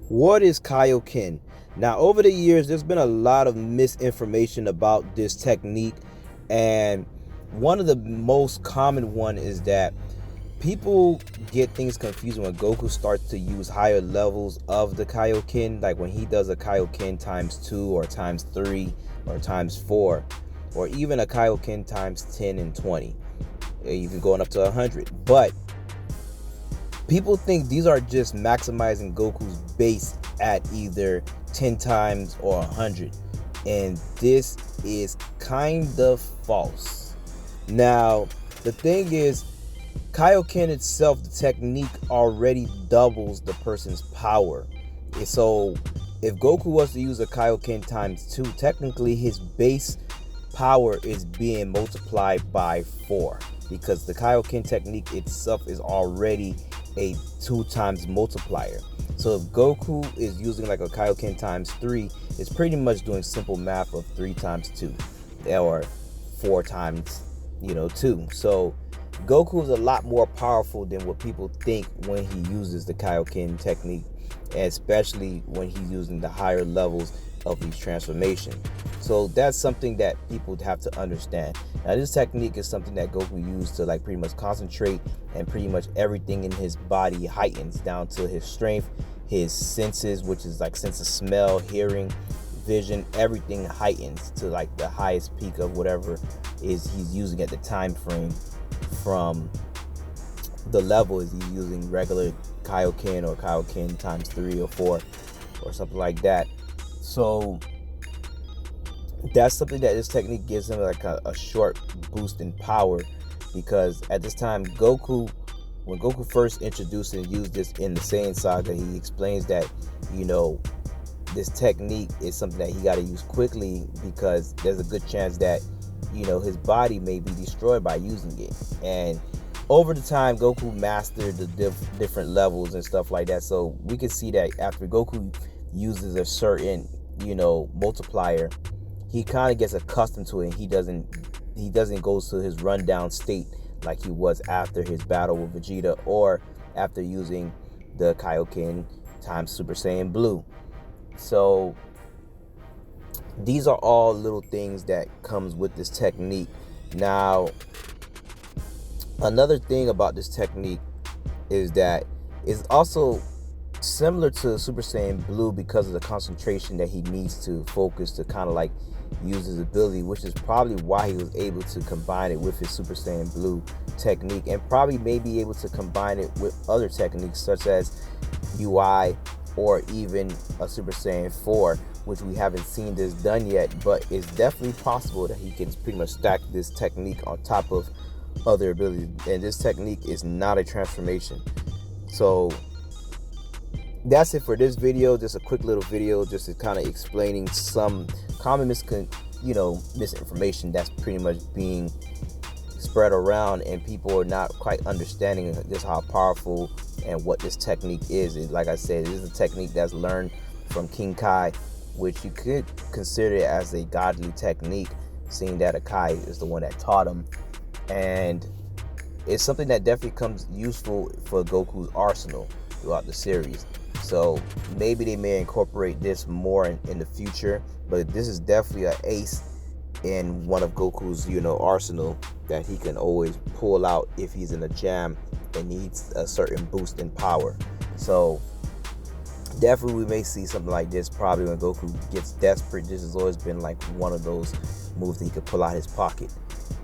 What is Kaioken? Now, over the years, there's been a lot of misinformation about this technique, and one of the most common one is that people get things confused when Goku starts to use higher levels of the Kaioken, like when he does a Kaioken times 2 or times 3 or times 4, or even a Kaioken times 10 and 20, even going up to 100. But people think these are just maximizing Goku's base at either 10 times or 100. And this is kind of false. Now, the thing is, Kaioken itself, the technique already doubles the person's power. So, if Goku was to use a Kaioken times 2, technically his base power is being multiplied by 4, because the Kaioken technique itself is already a 2 times multiplier. So if Goku is using like a Kaioken times 3, it's pretty much doing simple math of 3 times 2 or 4 times 2. So Goku is a lot more powerful than what people think when he uses the Kaioken technique, especially when he's using the higher levels of these transformations. So that's something that people have to understand. Now, this technique is something that Goku used to like pretty much concentrate, and pretty much everything in his body heightens down to his strength, his senses, which is like sense of smell, hearing, vision, everything heightens to like the highest peak of whatever is he's using at the time frame, from the level is he's using regular Kaioken or Kaioken times 3 or 4 or something like that. So that's something that this technique gives him like a short boost in power, because at this time when Goku first introduced and used this in the Saiyan saga, he explains that this technique is something that he got to use quickly, because there's a good chance that his body may be destroyed by using it. And over the time, Goku mastered the different levels and stuff like that. So we can see that after Goku uses a certain multiplier, he kind of gets accustomed to it, and he doesn't go to his rundown state like he was after his battle with Vegeta, or after using the Kaioken times Super Saiyan Blue. So these are all little things that comes with this technique. Now, another thing about this technique is that it's also similar to Super Saiyan Blue because of the concentration that he needs to focus to kind of like use his ability, which is probably why he was able to combine it with his Super Saiyan Blue technique, and probably may be able to combine it with other techniques such as UI or even a Super Saiyan 4, which we haven't seen this done yet, but it's definitely possible that he can pretty much stack this technique on top of other abilities. And this technique is not a transformation. So that's it for this video. Just a quick little video, just to kind of explaining some common misinformation that's pretty much being spread around, and people are not quite understanding just how powerful and what this technique is. Like I said, this is a technique that's learned from King Kai, which you could consider it as a godly technique, seeing that Kai is the one that taught him. And it's something that definitely comes useful for Goku's arsenal throughout the series. So maybe they may incorporate this more in the future, but this is definitely an ace in one of Goku's arsenal that he can always pull out if he's in a jam and needs a certain boost in power. So definitely we may see something like this probably when Goku gets desperate. This has always been like one of those moves that he could pull out his pocket.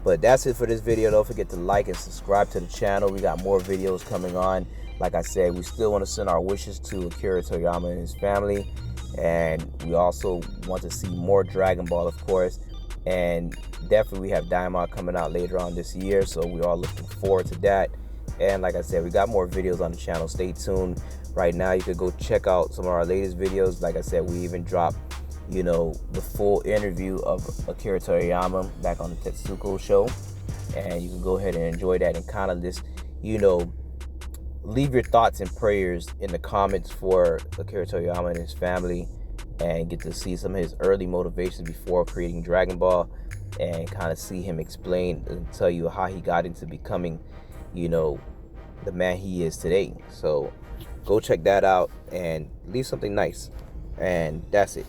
But that's it for this video. Don't forget to like and subscribe to the channel. We got more videos coming on. Like I said, we still want to send our wishes to Akira Toriyama and his family, and we also want to see more Dragon Ball, of course. And definitely we have Diamond coming out later on this year, so we are looking forward to that. And like I said, we got more videos on the channel. Stay tuned. Right now you could go check out some of our latest videos. Like I said, we even dropped the full interview of Akira Toriyama back on the Tetsuko show, and you can go ahead and enjoy that, and kind of just leave your thoughts and prayers in the comments for Akira Toriyama and his family, and get to see some of his early motivations before creating Dragon Ball, and kind of see him explain and tell you how he got into becoming the man he is today. So Go check that out and leave something nice. And that's it.